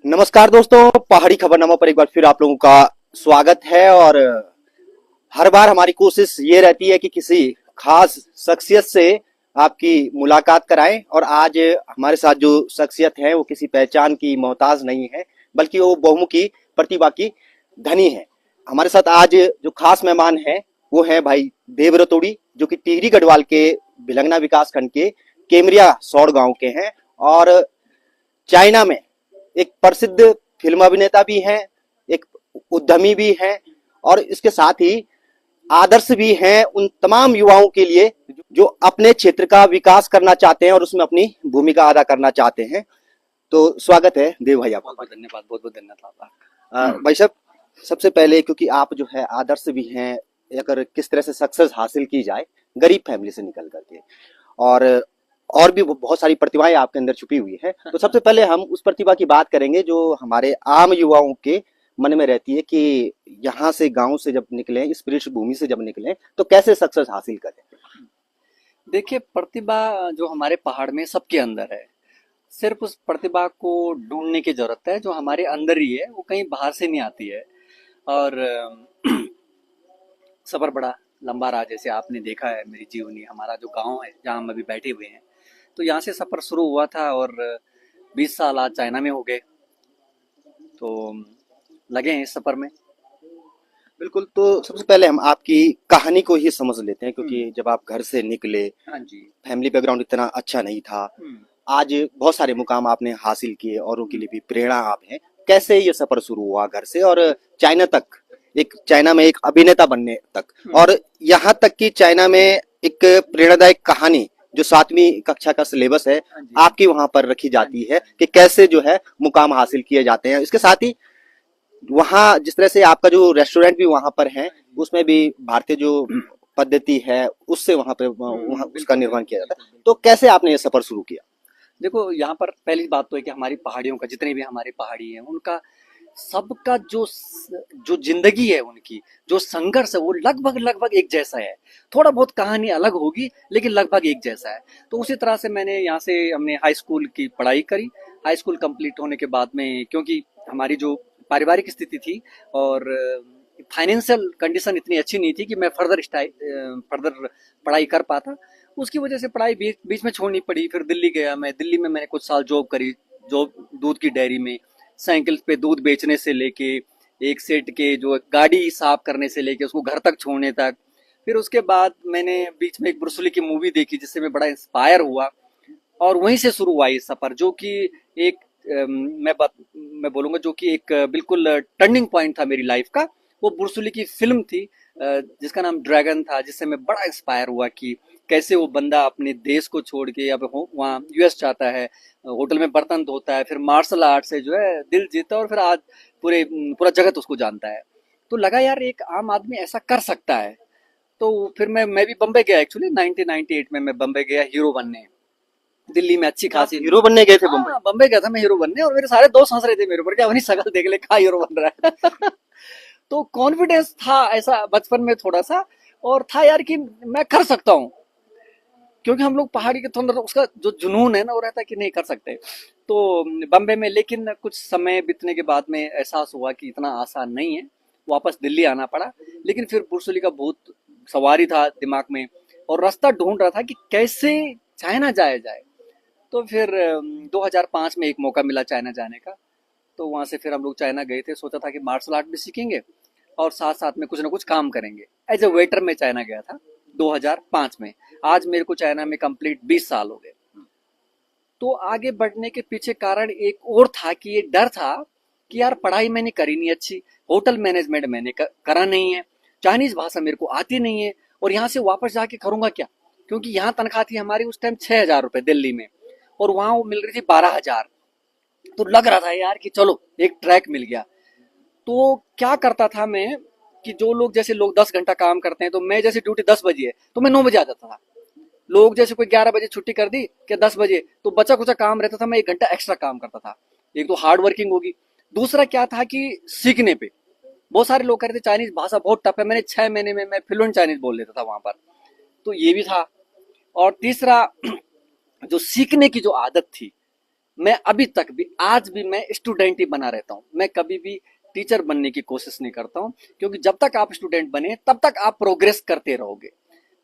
नमस्कार दोस्तों, पहाड़ी खबरनामा पर एक बार फिर आप लोगों का स्वागत है। और हर बार हमारी कोशिश ये रहती है कि किसी खास शख्सियत से आपकी मुलाकात कराएं। और आज हमारे साथ जो शख्सियत है वो किसी पहचान की मोहताज नहीं है, बल्कि वो बहुमुखी प्रतिभा की धनी है। हमारे साथ आज जो खास मेहमान है वो है भाई देव रतोड़ी, जो कि टिहरी गढ़वाल के भिलंगना विकास खंड के केमरिया सौड़ गांव के हैं। और चाइना में एक प्रसिद्ध फिल्म अभिनेता भी हैं, एक उद्यमी भी हैं, और इसके साथ ही आदर्श भी हैं उन तमाम युवाओं के लिए जो अपने क्षेत्र का विकास करना चाहते हैं और उसमें अपनी भूमिका अदा करना चाहते हैं। तो स्वागत है देव भाई आपका। बहुत बहुत धन्यवाद, बहुत बहुत धन्यवाद आपका। भाई साहब, सबसे पहले क्योंकि आप जो है आदर्श भी हैं, अगर किस तरह से सक्सेस हासिल की जाए गरीब फैमिली से निकल करके, और भी बहुत सारी प्रतिभाएं आपके अंदर छुपी हुई है। तो सबसे पहले हम उस प्रतिभा की बात करेंगे जो हमारे आम युवाओं के मन में रहती है कि यहाँ से गांव से जब निकले, इस पृष्ठभूमि से जब निकले, तो कैसे सक्सेस हासिल करें। देखिए, प्रतिभा जो हमारे पहाड़ में सबके अंदर है। सिर्फ उस प्रतिभा को ढूंढने की जरूरत है, जो हमारे अंदर ही है, वो कहीं बाहर से नहीं आती है। और सफर बड़ा लंबा रहा, जैसे आपने देखा है मेरी जीवनी। हमारा जो गांव है जहाँ हम अभी बैठे हुए हैं, तो यहाँ से सफर शुरू हुआ था और 20 साल आज चाइना में हो गए। तो लगे हैं इस सफर में। बिल्कुल, तो सबसे पहले हम आपकी कहानी को ही समझ लेते हैं, क्योंकि जब आप घर से निकले, हाँ जी। फैमिली बैकग्राउंड इतना अच्छा नहीं था, आज बहुत सारे मुकाम आपने हासिल किए और उनके लिए भी प्रेरणा आप हैं। कैसे ये सफर शुरू हुआ घर से और चाइना तक, एक चाइना में एक अभिनेता बनने तक, और यहाँ तक कि चाइना में एक प्रेरणादायक कहानी जो 7वीं कक्षा का सिलेबस है हाँ जी। आपकी वहां पर रखी जाती है कि कैसे जो है मुकाम हासिल किए जाते हैं। इसके साथ ही वहाँ जिस तरह से आपका जो रेस्टोरेंट भी वहां पर है, उसमें भी भारतीय जो पद्धति है उससे वहां पे वहाँ उसका निर्माण किया जाता है। तो कैसे आपने ये सफर शुरू किया। देखो, यहाँ पर पहली बात तो है कि हमारी पहाड़ियों का, जितने भी हमारे पहाड़ी हैं, उनका सबका जो जिंदगी है, उनकी जो संघर्ष है, वो लगभग लगभग एक जैसा है। थोड़ा बहुत कहानी अलग होगी, लेकिन लगभग एक जैसा है। तो उसी तरह से मैंने यहाँ से हमने हाई स्कूल की पढ़ाई करी। हाई स्कूल कंप्लीट होने के बाद में, क्योंकि हमारी जो पारिवारिक स्थिति थी और फाइनेंशियल कंडीशन इतनी अच्छी नहीं थी कि मैं फर्दर पढ़ाई कर पाता, उसकी वजह से पढ़ाई बीच में छोड़नी पड़ी। फिर दिल्ली गया मैं। दिल्ली में मैंने कुछ साल जॉब करी, जॉब दूध की डेयरी में, साइकिल पे दूध बेचने से लेके, एक सेट के जो गाड़ी साफ करने से लेके उसको घर तक छोड़ने तक। फिर उसके बाद मैंने बीच में एक ब्रूस ली की मूवी देखी, जिससे मैं बड़ा इंस्पायर हुआ, और वहीं से शुरू हुआ ये सफर, जो कि एक मैं बोलूंगा जो कि एक बिल्कुल टर्निंग पॉइंट था मेरी लाइफ का। वो ब्रूस ली की फिल्म थी, जिसका नाम ड्रैगन था, जिससे मैं बड़ा इंस्पायर हुआ कि कैसे वो बंदा अपने देश को छोड़ के अब वहाँ यूएस जाता है, होटल में बर्तन धोता है, फिर मार्शल आर्ट से जो है दिल जीता, और फिर आज पूरा जगत उसको जानता है। तो लगा यार, एक आम आदमी ऐसा कर सकता है। तो फिर मैं भी बम्बई गया। एक्चुअली 1998 में मैं बम्बई गया हीरो बनने। दिल्ली में अच्छी खासी हीरो बनने गए थे बम्बई। हाँ, बम्बई गया था मैं हीरो बनने, और मेरे सारे दोस्त हंस रहे थे मेरे ऊपर, क्या अपनी शक्ल देख ले, कहाँ हीरो बन रहा है। तो कॉन्फिडेंस था ऐसा बचपन में थोड़ा सा, और था यार कि मैं कर सकता हूँ, क्योंकि हम लोग पहाड़ी के थोड़ा उसका जो जुनून है ना, वो रहता है कि नहीं कर सकते। तो बम्बई में, लेकिन कुछ समय बीतने के बाद में एहसास हुआ कि इतना आसान नहीं है, वापस दिल्ली आना पड़ा। लेकिन फिर ब्रूस ली का भूत सवारी था दिमाग में, और रास्ता ढूंढ रहा था कि कैसे चाइना जाया जाए। तो फिर 2005 में एक मौका मिला चाइना जाने का। तो वहां से फिर हम लोग चाइना गए थे। सोचा था कि मार्शल आर्ट भी सीखेंगे और साथ साथ में कुछ ना कुछ काम करेंगे। एज ए वेटर में चाइना गया था 2005 में। आज मेरे को चाइना में कंप्लीट 20 साल हो गए। तो आगे बढ़ने के पीछे कारण एक और था कि ये डर था कि यार, पढ़ाई मैंने करी नहीं अच्छी, होटल मैनेजमेंट मैंने करा नहीं है, चाइनीज भाषा मेरे को आती नहीं है, और यहाँ से वापस जाके करूंगा क्या, क्योंकि यहाँ तनख्वाह थी हमारी उस टाइम 6,000 रुपए दिल्ली में, और वहां वो मिल रही थी 12,000। तो लग रहा था यार कि चलो एक ट्रैक मिल गया। तो क्या करता था मैं कि जो लोग, जैसे लोग 10 घंटा काम करते हैं, तो मैं जैसे ड्यूटी 10 बजे है तो मैं 9 बजे आ जाता था। लोग जैसे कोई 11 बजे छुट्टी कर दी क्या 10 बजे, तो बचा कुचा काम रहता था, मैं 1 घंटा एक्स्ट्रा काम करता था। एक तो हार्ड वर्किंग होगी, दूसरा क्या था कि सीखने पे बहुत सारे लोग कह रहे थे चाइनीज भाषा बहुत टफ है। मैंने 6 महीने में मैं फ्लुएंट चाइनीज बोल लेता था वहां पर। तो ये भी था। और तीसरा, जो सीखने की जो आदत थी, मैं अभी तक भी, आज भी मैं स्टूडेंट ही बना रहता हूँ। मैं कभी भी टीचर बनने की कोशिश नहीं करता हूँ, क्योंकि जब तक आप स्टूडेंट बने तब तक आप प्रोग्रेस करते रहोगे।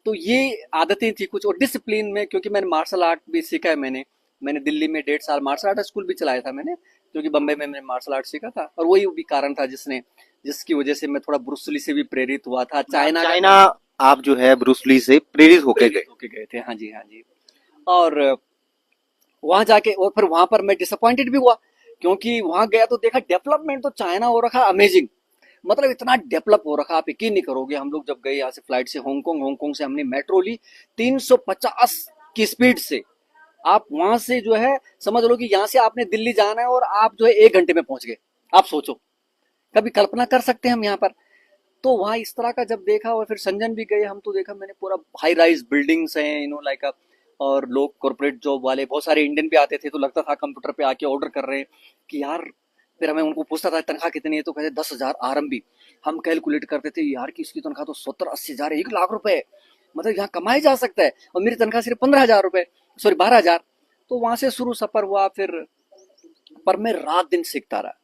तो ये आदतें थी कुछ, और डिसिप्लिन में, क्योंकि मैंने मार्शल आर्ट भी सीखा है। मैंने दिल्ली में 1.5 साल मार्शल आर्ट स्कूल भी चलाया था मैंने, क्योंकि बम्बई में मैंने मार्शल आर्ट सीखा था। और वही भी कारण था जिसकी वजह से मैं थोड़ा ब्रूस ली से भी प्रेरित हुआ था। चाइना चाइना आप जो है ब्रूस ली से प्रेरित होके गए। होके गए थे, हाँ जी हाँ जी। और वहां जाके, और फिर वहां पर मैं डिसअपॉइंटेड भी हुआ, क्योंकि वहां गया तो देखा डेवलपमेंट तो चाइना हो रखा अमेजिंग, मतलब इतना डेवलप हो रखा, आप यकीन नहीं करोगे। हम लोग जब गए यहाँ से फ्लाइट से हांगकांग, हांगकांग से हमने मेट्रो ली 350 की स्पीड से। आप वहां से जो है समझ लो कि यहाँ से आपने दिल्ली जाना है और आप जो है 1 घंटे में पहुंच गए। आप सोचो, कभी कल्पना कर सकते हैं हम यहाँ पर? तो वहां इस तरह का जब देखा, और फिर संजन भी गए हम, तो देखा मैंने पूरा हाई राइज बिल्डिंग्स हैं, लाइक और लोग कॉर्पोरेट जॉब वाले, बहुत सारे इंडियन भी आते थे, तो लगता था कंप्यूटर पे आके ऑर्डर कर रहे हैं कि यार। फिर हमें उनको पूछता था तनख्वाह कितनी है, तो कहते 10,000 आरएमबी। हम कैलकुलेट करते थे यार कि इसकी तनख्वाह तो 70-80 हजार, 1 लाख रुपए, मतलब यहाँ कमाया जा सकता है, और मेरी तनख्वाह सिर्फ 15,000 रुपए, सॉरी 12,000। तो वहां से शुरू सफर हुआ फिर। पर मैं रात दिन सीखता रहा।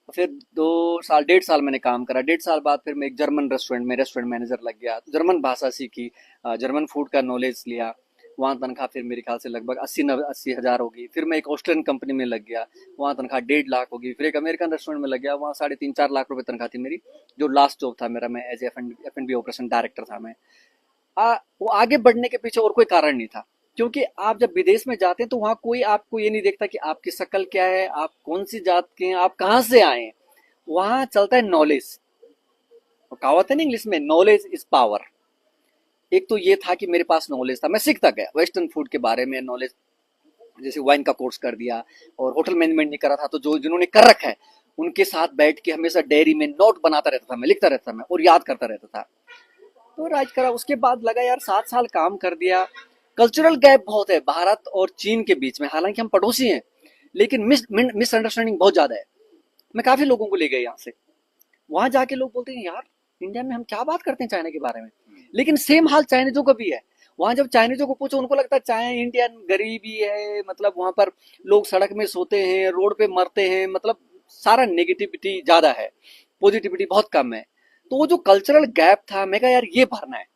फिर 2 साल, 1.5 साल मैंने काम करा। 1.5 साल बाद फिर मैं एक जर्मन रेस्टोरेंट में रेस्टोरेंट मैनेजर लग गया, जर्मन भाषा सीखी, जर्मन फूड का नॉलेज लिया। वहाँ तनख्वाह फिर मेरे ख्याल से लगभग 80-80 हजार होगी। फिर मैं एक ऑस्ट्रेलियन कंपनी में लग गया, वहाँ तनख्वाह 1.5 लाख होगी। फिर एक अमेरिकन रेस्टोरेंट में लग गया, वहाँ 3.5-4 लाख रुपए तनख्वाह थी मेरी। जो लास्ट जॉब था मेरा, मैं as F and B operation director था मैं। वो आगे बढ़ने के पीछे और कोई कारण नहीं था, क्योंकि आप जब विदेश में जाते हैं तो वहां कोई आपको ये नहीं देखता कि आपकी शक्ल क्या है, आप कौन सी जात के हैं, आप कहाँ से आए हैं। वहां चलता है नॉलेज। कहावत है ना इंग्लिश में, नॉलेज इज पावर। एक तो ये था कि मेरे पास नॉलेज था, मैं सीखता गया वेस्टर्न फूड के बारे में नॉलेज। जैसे वाइन का कोर्स कर दिया, और होटल मैनेजमेंट नहीं करा था, तो जो जिन्होंने कर रखा है उनके साथ बैठ के हमेशा डायरी में नोट बनाता रहता था मैं, लिखता रहता था मैं, और याद करता रहता था। तो राज करा। उसके बाद लगा यार 7 साल काम कर दिया। कल्चरल गैप बहुत है भारत और चीन के बीच में, हालांकि हम पड़ोसी हैं, लेकिन मिसअंडरस्टैंडिंग बहुत ज्यादा है। मैं काफी लोगों को ले गया यहाँ से। वहां जाके लोग बोलते हैं यार इंडिया में हम क्या बात करते हैं चाइना के बारे में, लेकिन सेम हाल चाइनीजों का भी है। वहां जब चाइनीजों को पूछो, उनको लगता है चाइना इंडियन गरीबी है, मतलब वहां पर लोग सड़क में सोते हैं, रोड पे मरते हैं, मतलब सारा नेगेटिविटी ज्यादा है, पॉजिटिविटी बहुत कम है। तो वो जो कल्चरल गैप था, मैं कहा यार ये भरना है,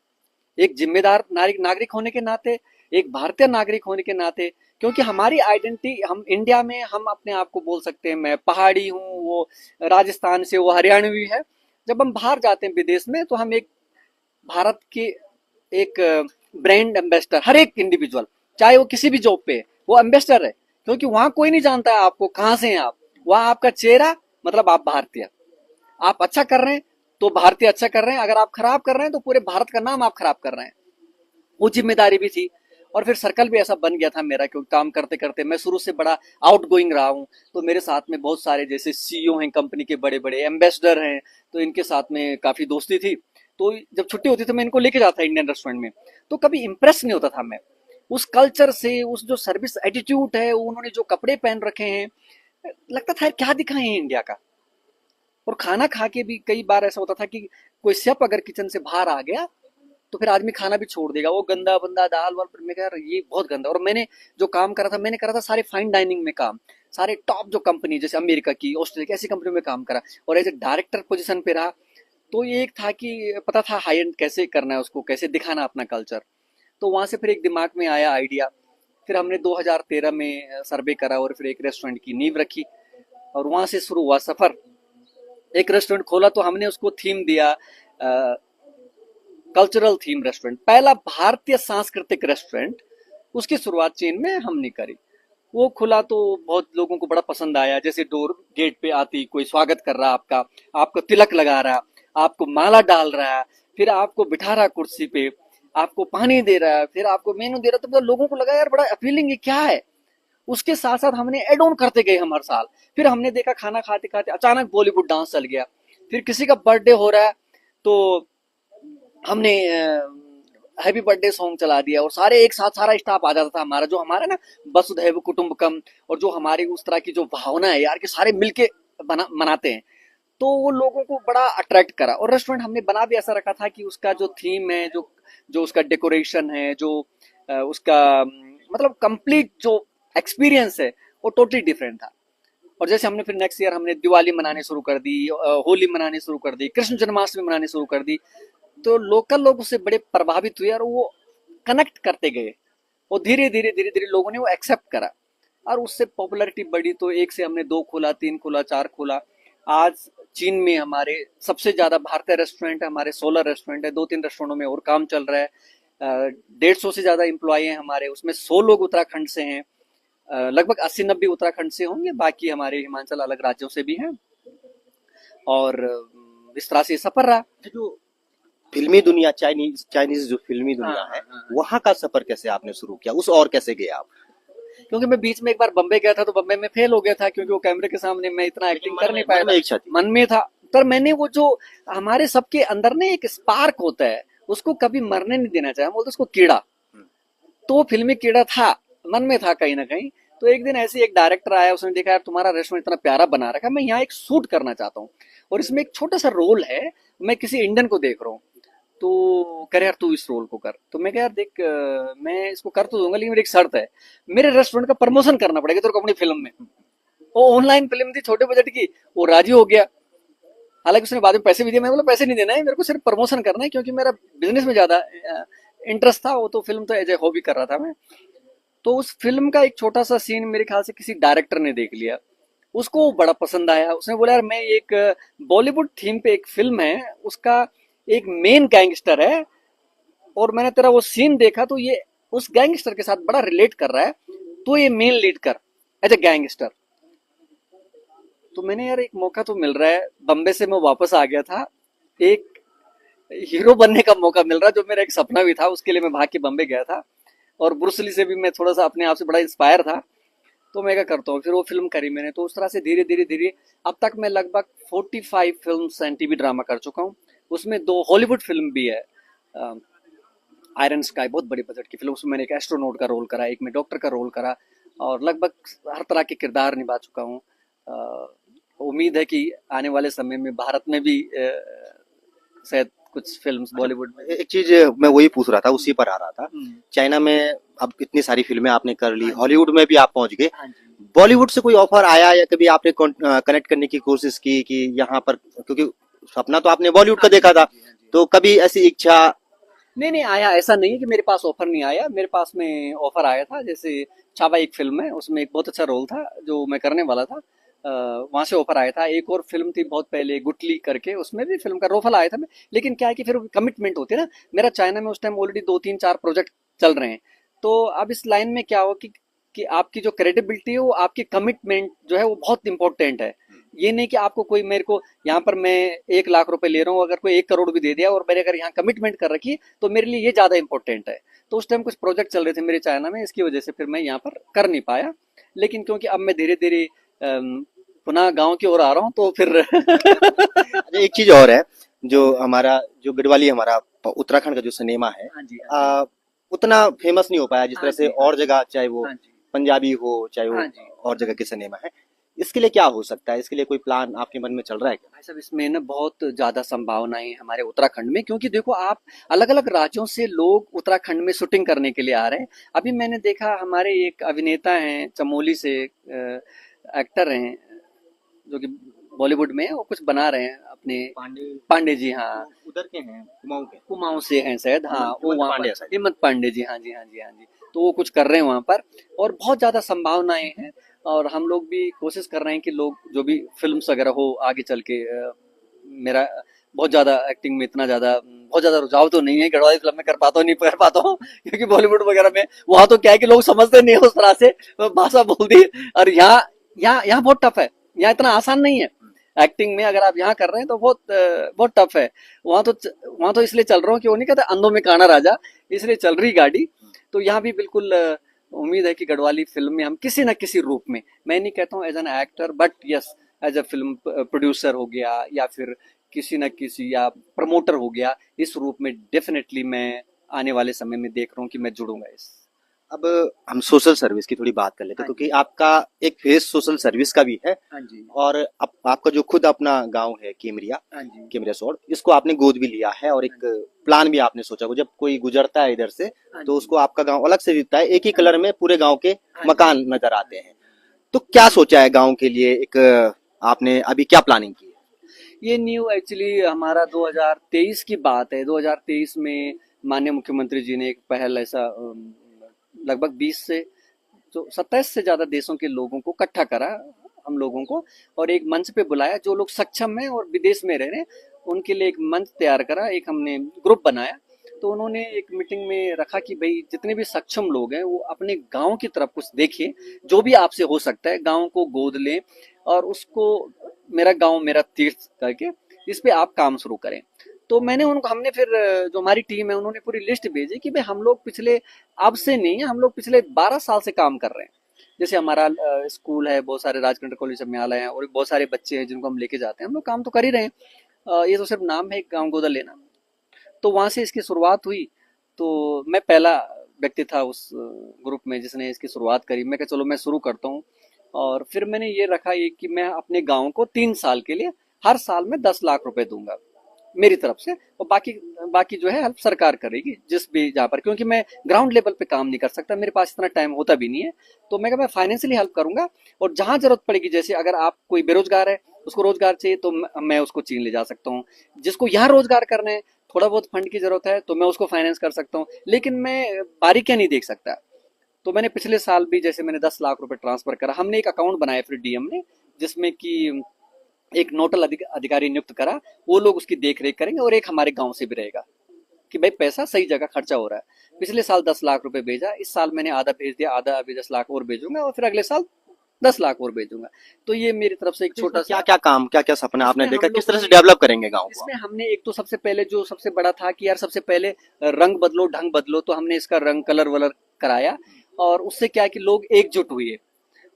एक जिम्मेदार नागरिक होने के नाते, एक भारतीय नागरिक होने के नाते। क्योंकि हमारी आइडेंटिटी, हम इंडिया में हम अपने आप को बोल सकते हैं मैं पहाड़ी हूँ, वो राजस्थान से, वो हरियाणवी है। जब हम बाहर जाते हैं विदेश में, तो हम एक भारत के एक ब्रांड एम्बेसडर, हर एक इंडिविजुअल, चाहे वो किसी भी जॉब पे है, वो एम्बेसडर है। क्योंकि वहां कोई नहीं जानता है आपको कहाँ से हैं आप। वहां आपका चेहरा मतलब आप भारतीय, आप अच्छा कर रहे हैं तो भारतीय अच्छा कर रहे हैं, अगर आप खराब कर रहे हैं तो पूरे भारत का नाम आप खराब कर रहे हैं। वो जिम्मेदारी भी थी। और फिर सर्कल भी ऐसा बन गया था मेरा, क्योंकि काम करते करते मैं शुरू से बड़ा आउट गोइंग रहा हूँ। तो मेरे साथ में बहुत सारे जैसे सीईओ हैं कंपनी के, बड़े बड़े एम्बेसडर हैं, तो इनके साथ में काफी दोस्ती थी। तो जब छुट्टी होती थी मैं इनको लेके जाता इंडियन रेस्टोरेंट में। तो कभी इंप्रेस नहीं होता था मैं उस कल्चर से, उस जो सर्विस एटीट्यूड है, उन्होंने जो कपड़े पहन रखे हैं, लगता था यार क्या दिखाए हैं इंडिया का। और खाना खा के भी कई बार ऐसा होता था कि कोई शेफ अगर किचन से बाहर आ गया तो फिर आदमी खाना भी छोड़ देगा, वो गंदा बंदा दाल वाल। मैं कह यार ये बहुत गंदा। और मैंने जो काम करा था, मैंने करा था सारे फाइन डाइनिंग में काम, सारे टॉप जो कंपनी जैसे अमेरिका की, ऑस्ट्रेलिया की, ऐसी कंपनी में काम करा, और एज ए डायरेक्टर पोजीशन पे रहा। तो ये एक था कि पता था हाई एंड कैसे करना है, उसको कैसे दिखाना अपना कल्चर। तो वहां से फिर एक दिमाग में आया आइडिया। फिर हमने 2013 में सर्वे करा, और फिर एक रेस्टोरेंट की नींव रखी, और वहां से शुरू हुआ सफर। एक रेस्टोरेंट खोला तो हमने उसको थीम दिया कल्चरल थीम रेस्टोरेंट, पहला भारतीय सांस्कृतिक रेस्टोरेंट। उसकी शुरुआत चीन में हमने करी। वो खुला तो बहुत लोगों को बड़ा पसंद आया। जैसे डोर गेट पे आती कोई स्वागत कर रहा आपका, आपको तिलक लगा रहा, आपको माला डाल रहा, फिर आपको बिठा रहा कुर्सी पे, आपको पानी दे रहा है, फिर आपको मेनू दे रहा। तो लोगों को लगा यार बड़ा अपीलिंग, ये क्या है। उसके साथ साथ हमने एड ऑन करते गए हम हर साल। फिर हमने देखा खाना खाते खाते अचानक बॉलीवुड डांस चल गया। फिर किसी का बर्थडे हो रहा है तो हमने हैप्पी बर्थडे सॉन्ग चला दिया, और सारे एक साथ सारा स्टाफ आ जाता था हमारा, जो हमारा ना वसुधैव कुटुंबकम, और जो हमारी उस तरह की जो भावना है यार कि सारे मिलके मनाते हैं। तो वो लोगों को बड़ा अट्रैक्ट करा। और रेस्टोरेंट हमने बना भी ऐसा रखा था कि उसका जो थीम है, जो जो उसका डेकोरेशन है, जो उसका मतलब कंप्लीट जो एक्सपीरियंस है, वो टोटली डिफरेंट था। और जैसे हमने फिर नेक्स्ट ईयर हमने दिवाली मनानी शुरू कर दी, होली मनानी शुरू कर दी, कृष्ण जन्माष्टमी मनानी शुरू कर दी। तो लोकल लोग उससे बड़े प्रभावित हुए और वो कनेक्ट करते गए, और धीरे धीरे धीरे धीरे लोगों ने वो एक्सेप्ट करा, और उससे पॉपुलैरिटी बढ़ी। तो एक से हमने 2 खोला, 3 खोला, 4 खोला। आज चीन में हमारे सबसे ज्यादा भारतीय रेस्टोरेंट है, हमारे 16 रेस्टोरेंट है, 2-3 रेस्टोरेंटों में और काम चल रहा है। 150 से ज्यादा एम्प्लॉय हैं हमारे, उसमें 100 लोग उत्तराखंड से हैं। लगभग 80-90 उत्तराखंड से होंगे, बाकी हमारे हिमाचल अलग राज्यों से भी हैं। और इस तरह से सफर रहा। जो फिल्मी दुनिया, चाइनीज चाइनीज जो फिल्मी दुनिया हाँ, है, हाँ, हाँ। वहां का सफर कैसे आपने शुरू किया, उस और कैसे गए आप? क्योंकि मैं बीच में एक बार बम्बई गया था, तो बम्बई में फेल हो गया था, क्योंकि वो कैमरे के सामने मैं इतना एक्टिंग कर नहीं पाया मन में था। इच्छा थी। मन में था, पर मैंने वो जो हमारे सबके अंदर ना एक स्पार्क होता है, उसको कभी मरने नहीं देना चाहिए, हम बोलते उसको कीड़ा। तो फिल्मी कीड़ा था, मन में था कहीं ना कहीं। तो एक दिन ऐसे एक डायरेक्टर आया, उसने देखा यार तुम्हारा रेस्टोरेंट इतना प्यारा बना रखा है, मैं यहाँ एक शूट करना चाहता हूँ, और इसमें एक छोटा सा रोल है, मैं किसी इंडियन को देख रहा हूँ। तो कह रहे यार तू इस रोल को कर। तो मैं कह यार देख, मैं इसको कर तो दूंगा, लेकिन मेरी एक शर्त है, मेरे रेस्टोरेंट का प्रमोशन करना पड़ेगा तेरे को अपनी फिल्म में। वो ऑनलाइन फिल्म थी, छोटे बजट की, वो राजी हो गया। हालांकि उसने बाद में पैसे भी दिए, मैंने बोला पैसे नहीं देना है, मेरे को सिर्फ प्रमोशन करना है, क्योंकि मेरा बिजनेस में ज्यादा इंटरेस्ट था। वो तो फिल्म तो एज ए हॉबी कर रहा था मैं। तो उस फिल्म का एक छोटा सा सीन मेरे ख्याल से किसी डायरेक्टर ने देख लिया, उसको वो बड़ा पसंद आया। उसने बोला यार मैं एक बॉलीवुड थीम पे एक फिल्म है, उसका एक मेन गैंगस्टर है, और मैंने तेरा वो सीन देखा तो ये उस गैंगस्टर के साथ बड़ा रिलेट कर रहा है, तो ये मेन लीड कर एज ए गैंगस्टर। तो मैंने यार एक मौका तो मिल रहा है, बम्बे से मैं वापस आ गया था, एक हीरो बनने का मौका मिल रहा है, जो मेरा एक सपना भी था, उसके लिए मैं भाग के बम्बे गया था। और ब्रूस ली से भी मैं थोड़ा सा अपने आप से बड़ा इंस्पायर था, तो मैं क्या करता हूँ, फिर वो फिल्म करी मैंने। तो उस तरह से धीरे धीरे धीरे अब तक मैं लगभग 45 फिल्म एंड टीवी ड्रामा कर चुका हूँ। उसमें 2 हॉलीवुड फिल्म भी है, आयरन स्काई बहुत बड़ी बजट की फिल्म, उसमें मैंने एक एस्ट्रोनॉट का रोल करा, एक में डॉक्टर का रोल करा, और लगभग हर तरह के किरदार निभा चुका हूँ। उम्मीद है कि आने वाले समय में भारत में भी शायद कुछ फिल्म्स बॉलीवुड में। एक चीज मैं वही पूछ रहा था, उसी पर आ रहा था। चाइना में अब इतनी सारी फिल्में आपने कर ली, हॉलीवुड में भी आप पहुंच गए, हाँ जी। बॉलीवुड से कोई ऑफर आया या कभी आपने कनेक्ट करने की कोशिश की कि यहाँ पर, क्योंकि सपना तो आपने बॉलीवुड का देखा था, तो कभी ऐसी इच्छा? नहीं आया, ऐसा नहीं है कि मेरे पास ऑफर नहीं आया, मेरे पास में ऑफर आया था। जैसे छावा एक फिल्म है, उसमें एक बहुत अच्छा रोल था जो मैं करने वाला था, वहां से ऑफर आया था। एक और फिल्म थी बहुत पहले, गुटली करके, उसमें भी फिल्म का ऑफर आया था। मैं लेकिन क्या है कि फिर कमिटमेंट होती है ना, मेरा चाइना में उस टाइम ऑलरेडी 2-3-4 प्रोजेक्ट चल रहे हैं। तो अब इस लाइन में क्या हो कि आपकी जो क्रेडिबिलिटी है, वो आपकी कमिटमेंट जो है वो बहुत इंपॉर्टेंट है। ये नहीं कि आपको कोई, मेरे को यहाँ पर मैं 1 लाख रुपए ले रहा हूँ, अगर कोई 1 करोड़ भी दे दिया और मैंने अगर यहाँ कमिटमेंट कर रखी, तो मेरे लिए ये ज्यादा इंपॉर्टेंट है। तो उस टाइम कुछ प्रोजेक्ट चल रहे थे मेरे चाइना में, इसकी वजह से फिर मैं यहाँ पर कर नहीं पाया। लेकिन क्योंकि अब मैं धीरे धीरे पुनः गांव की ओर आ रहा हूँ, तो फिर अच्छा, एक चीज और है, जो हमारा जो गढ़वाली हमारा उत्तराखंड का जो सिनेमा है, हाँ जी, उतना फेमस नहीं हो पाया जिस तरह से और जगह, चाहे वो हाँ जी, पंजाबी हो, चाहे वो हाँ जी। और जगह के सिनेमा है। इसके लिए क्या हो सकता है, इसके लिए कोई प्लान आपके मन में चल रहा है क्या? भाई साहब, इसमें ना बहुत ज्यादा संभावनाएं हैं हमारे उत्तराखंड में, क्योंकि देखो आप, अलग अलग राज्यों से लोग उत्तराखंड में शूटिंग करने के लिए आ रहे हैं। अभी मैंने देखा हमारे एक अभिनेता हैं चमोली से, एक्टर हैं, जो कि बॉलीवुड में वो कुछ बना रहे हैं अपने, पांडे जी, हाँ, उधर के हैं, कुमाऊं से हैं शायद, हाँ, वो हिम्मत वहाँ पांडे पर शायद। हिम्मत पांडे जी, हाँ जी, हाँ जी, हाँ जी। तो वो कुछ कर रहे हैं वहाँ पर, और बहुत ज्यादा संभावनाएं हैं। और हम लोग भी कोशिश कर रहे हैं कि लोग जो भी फिल्म्स वगैरह हो आगे चल के, मेरा बहुत ज्यादा एक्टिंग में इतना ज्यादा बहुत ज्यादा रुझाव तो नहीं है, गढ़वाली फिल्म में कर पाता हूँ, नहीं कर पाता हूँ क्योंकि बॉलीवुड वगैरह में वहां तो क्या है कि लोग समझते नहीं है उस तरह से, भाषा बोल दी। और यहाँ यहाँ यहाँ बहुत टफ है, यहाँ इतना आसान नहीं है एक्टिंग में। अगर आप यहाँ कर रहे हैं तो बहुत टफ है। वहां तो इसलिए चल रहा हूँ कि वो नहीं कहते अंधों में काना राजा, इसलिए चल रही गाड़ी। तो यहाँ भी बिल्कुल उम्मीद है कि गढ़वाली फिल्म में हम किसी न किसी रूप में, मैं नहीं कहता हूँ as an actor, but yes as a film producer हो गया, या फिर किसी न किसी, या प्रमोटर हो गया, इस रूप में डेफिनेटली मैं आने वाले समय में देख रहा हूँ कि मैं जुड़ूंगा इस। अब हम सोशल सर्विस की थोड़ी बात कर लेते हैं, हाँ क्योंकि आपका एक फेस सोशल सर्विस का भी है, हाँ जी, और आपका जो खुद अपना गांव है केमरिया, हाँ जी, केमरिया सोड, इसको आपने गोद भी लिया है, और एक प्लान भी आपने सोचा कि जब कोई गुजरता है इधर से हाँ तो जी, उसको आपका गांव अलग से दिखता है, एक ही कलर में पूरे गांव के हाँ जी, मकान नजर आते हैं। तो क्या सोचा है गांव के लिए, एक आपने अभी क्या प्लानिंग की है? ये न्यू एक्चुअली हमारा 2023 की बात है। 2023 में माननीय मुख्यमंत्री जी ने एक पहल ऐसा लगभग 20 से जो 27 से ज्यादा देशों के लोगों को इकट्ठा करा, हम लोगों को, और एक मंच पे बुलाया। जो लोग सक्षम हैं और विदेश में रह रहे हैं उनके लिए एक मंच तैयार करा, एक हमने ग्रुप बनाया। तो उन्होंने एक मीटिंग में रखा कि भाई जितने भी सक्षम लोग हैं वो अपने गांव की तरफ कुछ देखें, जो भी आपसे हो सकता है गांव को गोद लें और उसको मेरा गांव मेरा तीर्थ करके इस पे आप काम शुरू करें। तो मैंने उनको हमने फिर जो हमारी टीम है उन्होंने पूरी लिस्ट भेजी कि भाई हम लोग पिछले, अब से नहीं है, हम लोग पिछले 12 साल से काम कर रहे हैं। जैसे हमारा स्कूल है, बहुत सारे राजकंडर कॉलेज में आला है और बहुत सारे बच्चे हैं जिनको हम लेके जाते हैं, हम लोग काम तो कर ही रहे हैं। ये तो सिर्फ नाम है, गांव गोदा लेना। तो वहां से इसकी शुरुआत हुई। तो मैं पहला व्यक्ति था उस ग्रुप में जिसने इसकी शुरुआत करी। मैं कहा चलो मैं शुरू करता हूँ। और फिर मैंने ये रखा ये कि मैं अपने गांव को 3 साल के लिए हर साल में 10 लाख रुपए दूंगा मेरी तरफ से, और बाकी बाकी जो है हेल्प सरकार करेगी जिस भी जहाँ पर, क्योंकि मैं ग्राउंड लेवल पे काम नहीं कर सकता, मेरे पास इतना टाइम होता भी नहीं है। तो मैं मैं फाइनेंशियली हेल्प करूंगा, और जहां जरूरत पड़ेगी, जैसे अगर आप कोई बेरोजगार है उसको रोजगार चाहिए तो मैं उसको चीन ले जा सकता हूँ। जिसको यहाँ रोजगार करना है, थोड़ा बहुत फंड की जरूरत है तो मैं उसको फाइनेंस कर सकता हूँ, लेकिन मैं बारीकियां नहीं देख सकता। तो मैंने पिछले साल भी जैसे मैंने 10 लाख रुपए ट्रांसफर करा, हमने एक अकाउंट बनाया फिर डीएम ने, जिसमें कि एक नोडल अधिकारी नियुक्त करा, वो लोग उसकी देख रेख करेंगे, और एक हमारे गांव से भी रहेगा कि भाई पैसा सही जगह खर्चा हो रहा है। पिछले साल 10 लाख रुपए भेजा, इस साल मैंने आधा भेज दिया, आधा अभी 10 लाख और भेजूंगा, और फिर अगले साल 10 लाख और भेजूंगा। तो ये मेरी तरफ से एक छोटा सा, क्या क्या काम, क्या क्या सपना आपने इसमें देखा, हम किस तरह लोगों से ने डेवलप करेंगे गांव को? इसमें हमने एक तो सबसे पहले जो सबसे बड़ा था कि यार सबसे पहले रंग बदलो ढंग बदलो, तो हमने इसका रंग कलर वलर कराया, और उससे क्या है कि लोग एकजुट हुए।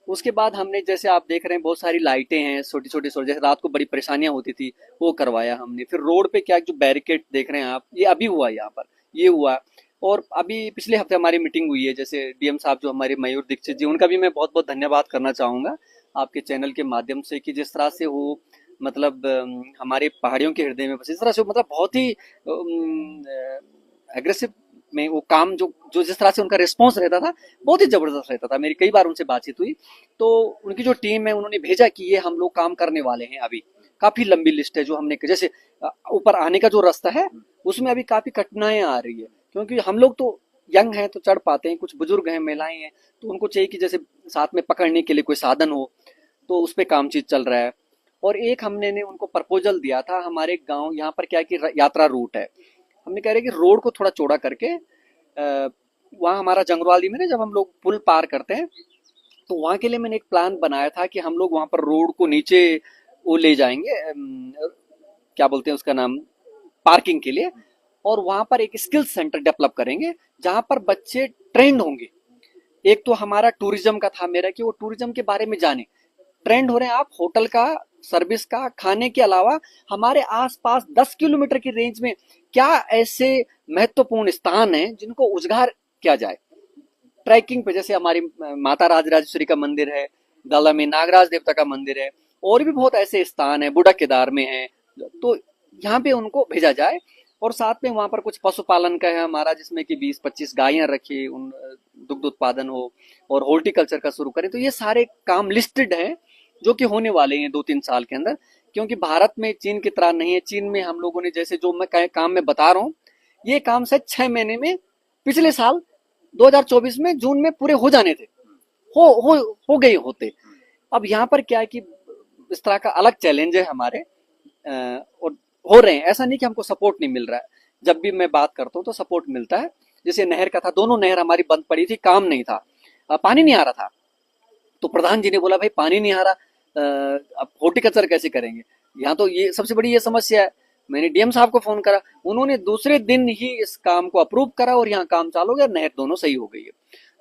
उसके बाद हमने, जैसे आप देख रहे हैं बहुत सारी लाइटें हैं छोटी छोटी, जैसे रात को बड़ी परेशानियां होती थी वो करवाया हमने। फिर रोड पे क्या जो बैरिकेड देख रहे हैं आप, ये अभी हुआ यहाँ पर, ये हुआ। और अभी पिछले हफ्ते हमारी मीटिंग हुई है, जैसे डीएम साहब जो हमारे मयूर दीक्षित जी, उनका भी मैं बहुत बहुत धन्यवाद करना चाहूंगा आपके चैनल के माध्यम से, कि जिस तरह से वो मतलब हमारे पहाड़ियों के हृदय में बस इस तरह से मतलब बहुत ही एग्रेसिव में वो काम जो जो जिस तरह से उनका रिस्पॉन्स रहता था बहुत ही जबरदस्त रहता था। मेरी कई बार उनसे बातचीत हुई, तो उनकी जो टीम है उन्होंने भेजा कि ये हम लोग काम करने वाले हैं। अभी काफी लंबी लिस्ट है जो हमने, जैसे ऊपर आने का जो रास्ता है उसमें अभी काफी कठिनाइयां आ रही है, क्योंकि हम लोग तो यंग हैं तो चढ़ पाते हैं, कुछ बुजुर्ग हैं, महिलाएं हैं, तो उनको चाहिए कि जैसे साथ में पकड़ने के लिए कोई साधन हो, तो उस पर काम चीज चल रहा है। और एक हमने ने उनको प्रपोजल दिया था, हमारे गांव यहाँ पर क्या है कि यात्रा रूट है, हमने कह रहे कि रोड को थोड़ा चौड़ा करके वहाँ हमारा जंगलवाली में ना जब हम लोग पुल पार करते हैं, तो वहाँ के लिए मैंने एक प्लान बनाया था कि हम लोग वहाँ पर रोड को नीचे वो ले जाएंगे, क्या बोलते हैं उसका नाम, पार्किंग के लिए, और वहाँ पर एक स्किल सेंटर डेवलप करेंगे जहाँ पर बच्चे ट्रेंड होंगे। एक तो हमारा टूरिज्म का था मेरा कि वो टूरिज्म के बारे में जाने, ट्रेंड हो रहे हैं आप होटल का, सर्विस का, खाने के अलावा हमारे आसपास 10 किलोमीटर की रेंज में क्या ऐसे महत्वपूर्ण स्थान हैं जिनको उजागर किया जाए। ट्रैकिंग पे जैसे हमारी माता राजराजेश्वरी का मंदिर है, दला में नागराज देवता का मंदिर है, और भी बहुत ऐसे स्थान है, बूढ़ा केदार में है, तो यहाँ पे उनको भेजा जाए। और साथ में वहां पर कुछ पशुपालन का है हमारा, जिसमें कि 20-25 गायें रखी, उन दुग्ध उत्पादन हो, और हॉर्टिकल्चर का शुरू करें। तो ये सारे काम लिस्टेड हैं जो कि होने वाले हैं 2-3 साल के अंदर, क्योंकि भारत में चीन की तरह नहीं है। चीन में हम लोगों ने, जैसे जो मैं काम में बता रहा हूँ, ये काम से 6 महीने में पिछले साल 2024 में जून में पूरे हो जाने थे, हो गए होते। अब यहाँ पर क्या है कि इस तरह का अलग चैलेंज है हमारे, और हो रहे हैं, ऐसा नहीं कि हमको सपोर्ट नहीं मिल रहा है। जब भी मैं बात करता हूँ तो सपोर्ट मिलता है। जैसे नहर का था, दोनों नहर हमारी बंद पड़ी थी, काम नहीं था, पानी नहीं आ रहा था, तो प्रधान जी ने बोला भाई पानी नहीं आ रहा, अब हॉर्टिकल्चर कैसे करेंगे, यहाँ तो ये सबसे बड़ी ये समस्या है। मैंने डीएम साहब को फोन करा, उन्होंने दूसरे दिन ही इस काम को अप्रूव करा और यहाँ काम चालू हो गया, नहर दोनों सही हो गई है।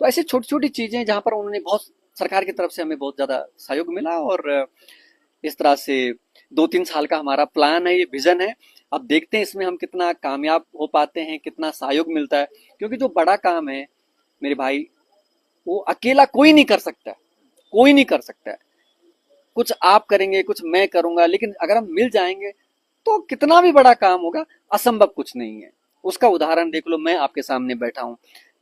तो ऐसी छोटी छोटी चीजें जहां पर उन्होंने बहुत, सरकार की तरफ से हमें बहुत ज्यादा सहयोग मिला, और इस तरह से 2-3 साल का हमारा प्लान है, ये विजन है। अब देखते हैं इसमें हम कितना कामयाब हो पाते हैं, कितना सहयोग मिलता है, क्योंकि जो बड़ा काम है मेरे भाई, वो अकेला कोई नहीं कर सकता, कोई नहीं कर सकता है। कुछ आप करेंगे, कुछ मैं करूंगा, लेकिन अगर हम मिल जाएंगे तो कितना भी बड़ा काम होगा, असंभव कुछ नहीं है। उसका उदाहरण देख लो, मैं आपके सामने बैठा हूं,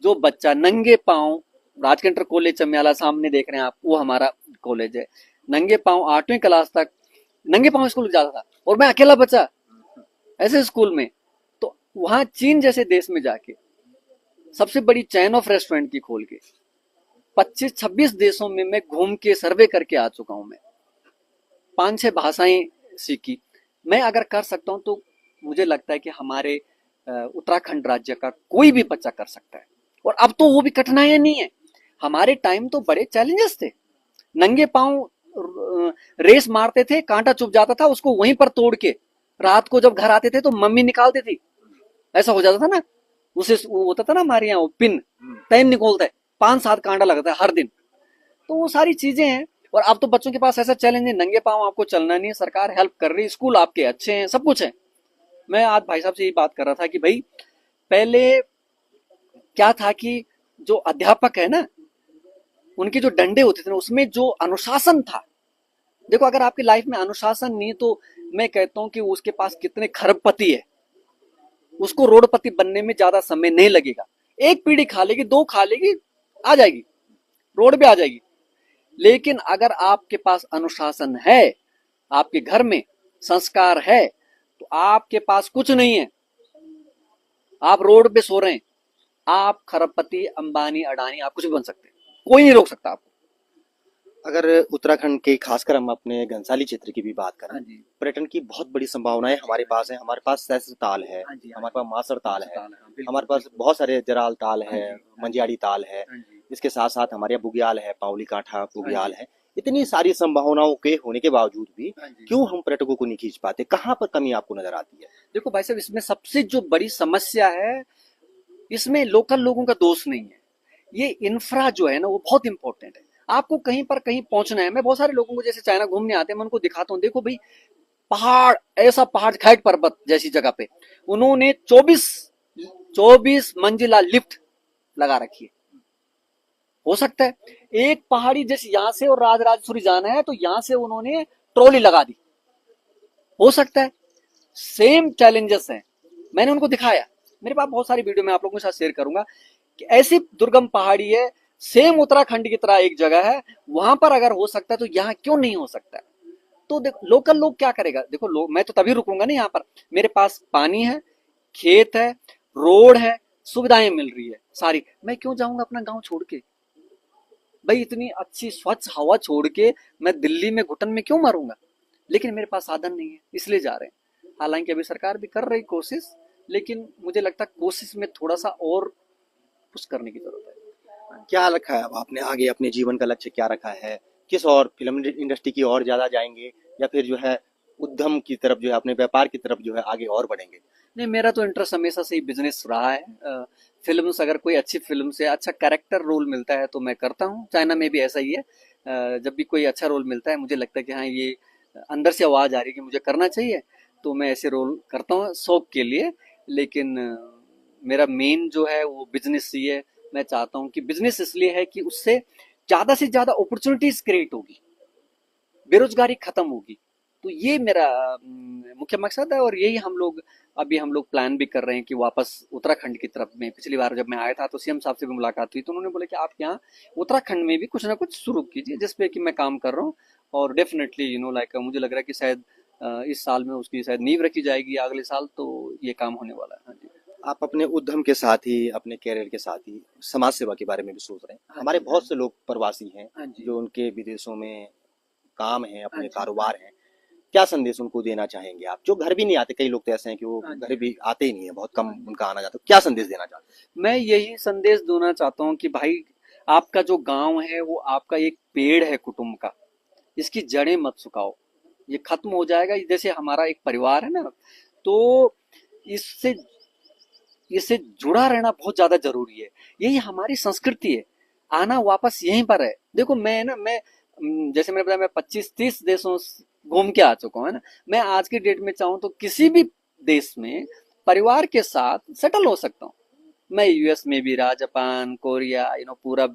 जो बच्चा नंगे पांव राजकीय इंटर कॉलेज चमियाला सामने देख रहे हैं आप, वो हमारा कॉलेज है। नंगे पांव 8वीं क्लास तक नंगे पांव स्कूल जाता था, और मैं अकेला बच्चा ऐसे स्कूल में। तो वहां चीन जैसे देश में जाके सबसे बड़ी चैन ऑफ रेस्टोरेंट की खोल के 25-26 देशों में मैं घूम के सर्वे करके आ चुका हूं। मैं 5-6 भाषाएं सीखी। मैं अगर कर सकता हूं तो मुझे लगता है कि हमारे उत्तराखंड राज्य का कोई भी बच्चा कर सकता है। और अब तो वो भी कठिनाइयां नहीं है, हमारे टाइम तो बड़े चैलेंजेस थे। नंगे पांव रेस मारते थे, कांटा चुभ जाता था, उसको वहीं पर तोड़ के रात को जब घर आते थे तो मम्मी निकालती थी, ऐसा हो जाता था ना। उसे वो होता था ना हमारे यहाँ, वो पिन टाइम निकलता है, 5-7 कांटा लगता है हर दिन। तो वो सारी चीजें हैं। और अब तो बच्चों के पास ऐसा चैलेंज है, नंगे पांव आपको चलना नहीं है, सरकार हेल्प कर रही है, स्कूल आपके अच्छे हैं, सब कुछ है। मैं आज भाई साहब से यही बात कर रहा था कि भाई पहले क्या था कि जो अध्यापक है ना, उनके जो डंडे होते थे ना, उसमें जो अनुशासन था। देखो अगर आपकी लाइफ में अनुशासन नहीं तो मैं कहता हूं कि उसके पास कितने खरबपति है, उसको रोडपति बनने में ज्यादा समय नहीं लगेगा। एक पीढ़ी खा लेगी, 2 खा लेगी, आ जाएगी, रोड पे आ जाएगी। लेकिन अगर आपके पास अनुशासन है, आपके घर में संस्कार है, तो आपके पास कुछ नहीं है, आप रोड पे सो रहे हैं, आप खरबपति, अंबानी, अडानी, आप कुछ भी बन सकते हैं, कोई नहीं रोक सकता आपको। अगर उत्तराखंड के खासकर हम अपने घनसाली क्षेत्र की भी बात करें, हाँ जी, पर्यटन की बहुत बड़ी संभावनाएं हमारे पास है। हमारे पास सहस्त्र ताल है, हाँ जी, हमारे पास मासर ताल है, बिल्कुल, हमारे पास बहुत सारे जराल ताल है, हाँ जी, मंजियाड़ी ताल है। हाँ जी, इसके साथ साथ हमारे यहाँ बुग्याल है, पावली कांठा बुग्याल हाँ है। इतनी सारी संभावनाओं के होने के बावजूद भी हाँ जी। क्यों हम पर्यटकों को नहीं खींच पाते? कहाँ पर कमी आपको नजर आती है? देखो भाई साहब, इसमें सबसे जो बड़ी समस्या है, इसमें लोकल लोगों का दोष नहीं है। ये इंफ्रा जो है ना, वो बहुत इंपॉर्टेंट है। आपको कहीं पर कहीं पहुंचना है, मैं बहुत सारे लोगों को जैसे चाइना घूमने आते हैं, मैं उनको दिखाता हूँ, देखो भाई पहाड़, ऐसा पहाड़, खैट पर्वत जैसी जगह पे उन्होंने 24 मंजिला लिफ्ट लगा रखी है। हो सकता है एक पहाड़ी जैसे यहाँ से और राजराजेश्वरी जाना है तो यहाँ से उन्होंने ट्रॉली लगा दी। हो सकता है सेम चैलेंजेस हैं, मैंने उनको दिखाया। मेरे पास बहुत सारी वीडियो मैं आप लोगों के साथ शेयर करूंगा कि ऐसी दुर्गम पहाड़ी है, सेम उत्तराखंड की तरह एक जगह है, वहां पर अगर हो सकता है तो यहाँ क्यों नहीं हो सकता है? तो देखो लोकल लोग क्या करेगा, देखो लोग, मैं तो तभी रुकूंगा ना यहाँ पर, मेरे पास पानी है, खेत है, रोड है, सुविधाएं मिल रही है सारी, मैं क्यों जाऊंगा अपना गांव छोड़ के? भाई इतनी अच्छी स्वच्छ हवा छोड़ के मैं दिल्ली में घुटन में क्यों मारूंगा? लेकिन मेरे पास साधन नहीं है, इसलिए जा रहे हैं। हालांकि अभी सरकार भी कर रही कोशिश, लेकिन मुझे लगता है कोशिश में थोड़ा सा और कुछ करने की जरूरत है। क्या रखा है अब आपने आगे? अपने जीवन का लक्ष्य क्या रखा है? किस और फिल्म इंडस्ट्री की ओर ज्यादा जाएंगे, या फिर जो है उद्यम की तरफ, जो है अपने व्यापार की तरफ जो है आगे और बढ़ेंगे? नहीं, मेरा तो इंटरेस्ट हमेशा से ही बिजनेस रहा है। फिल्म्स, अगर कोई अच्छी फिल्म से अच्छा कैरेक्टर रोल मिलता है तो मैं करता हूँ। चाइना में भी ऐसा ही है। जब भी कोई अच्छा रोल मिलता है, मुझे लगता है कि हाँ, ये अंदर से आवाज आ रही है कि मुझे करना चाहिए, तो मैं ऐसे रोल करता हूँ शौक के लिए। लेकिन मेरा मेन जो है वो बिजनेस ही है। मैं चाहता हूँ कि बिजनेस इसलिए है कि उससे ज्यादा से ज्यादा अपॉर्चुनिटीज क्रिएट होगी, बेरोजगारी खत्म होगी। तो ये मेरा मुख्य मकसद है, और यही हम लोग प्लान भी कर रहे हैं कि वापस उत्तराखंड की तरफ में। पिछली बार जब मैं आया था तो सीएम साहब से भी मुलाकात हुई, तो उन्होंने बोला कि आप यहाँ उत्तराखंड में भी कुछ ना कुछ शुरू कीजिए, जिसपे कि मैं काम कर रहा हूँ। और डेफिनेटली लाइक मुझे लग रहा है कि शायद इस साल में उसकी शायद नींव रखी जाएगी, अगले साल तो ये काम होने वाला है। हाँ जी, आप अपने उद्यम के साथ ही, अपने कैरियर के साथ ही समाज सेवा के बारे में भी सोच रहे हैं। हाँ हमारे जी, बहुत से लोग प्रवासी हैं हाँ जी, जो उनके विदेशों में काम है, हाँ अपने जी, कारोबार हैं। क्या संदेश उनको देना चाहेंगे आप, जो घर भी नहीं आते? कई लोग तो ऐसे हैं कि वो हाँ जी, घर भी आते ही नहीं है, बहुत कम हाँ जी। उनका आना जाता है। क्या संदेश देना चाहते मैं यही संदेश देना चाहता हूँ कि भाई, आपका जो गांव है वो आपका एक पेड़ है कुटुंब का, इसकी जड़ें मत सुखाओ। ये खत्म हो जाएगा, जैसे हमारा एक परिवार है ना, तो इससे इससे जुड़ा रहना बहुत ज्यादा जरूरी है। यही हमारी संस्कृति है, आना वापस यहीं पर है। देखो मैं जैसे मैंने बताया, मैं 25-30 देशों घूम के आ चुका हूँ, है ना। मैं आज की डेट में चाहूँ तो किसी भी देश में परिवार के साथ सेटल हो सकता हूँ। मैं यूएस में भी रहा, जापान, कोरिया, पूरा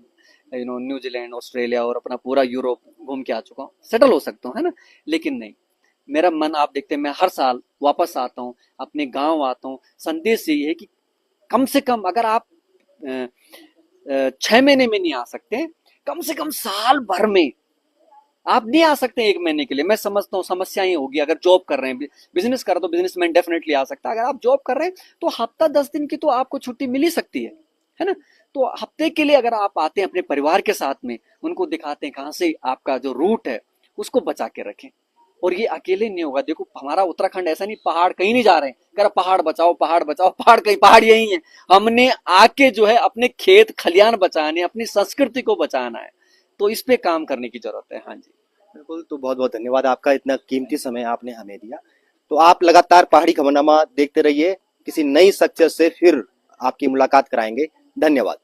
न्यूजीलैंड, ऑस्ट्रेलिया और अपना पूरा यूरोप घूम के आ चुका हूँ, सेटल हो सकता हूँ, है ना। लेकिन नहीं, मेरा मन, आप देखते हैं मैं हर साल वापस आता हूँ, अपने गांव आता हूँ। संदेश यही है कि कम से कम अगर आप 6 महीने में नहीं आ सकते, कम से कम साल भर में आप नहीं आ सकते 1 महीने के लिए। मैं समझता हूँ समस्या ही होगी, अगर जॉब कर रहे हैं, बिजनेस कर रहे तो बिजनेसमैन डेफिनेटली आ सकता है। अगर आप जॉब कर रहे हैं तो हफ्ता 10 दिन की तो आपको छुट्टी मिल ही सकती है ना। तो हफ्ते के लिए अगर आप आते हैं अपने परिवार के साथ में, उनको दिखाते हैं कहाँ से आपका जो रूट है उसको बचा के रखें। और ये अकेले नहीं होगा, देखो हमारा उत्तराखंड ऐसा नहीं, पहाड़ कहीं नहीं जा रहे हैं कर पहाड़ बचाओ पहाड़ बचाओ, पहाड़ कहीं, पहाड़ यही है। हमने आके जो है अपने खेत खलियान बचाने, अपनी संस्कृति को बचाना है, तो इस पे काम करने की जरूरत है। हाँ जी। बिल्कुल, तो बहुत बहुत धन्यवाद, आपका इतना कीमती समय आपने हमें दिया। तो आप लगातार पहाड़ी खबरनामा देखते रहिए, किसी नई शख्सियत से फिर आपकी मुलाकात कराएंगे। धन्यवाद।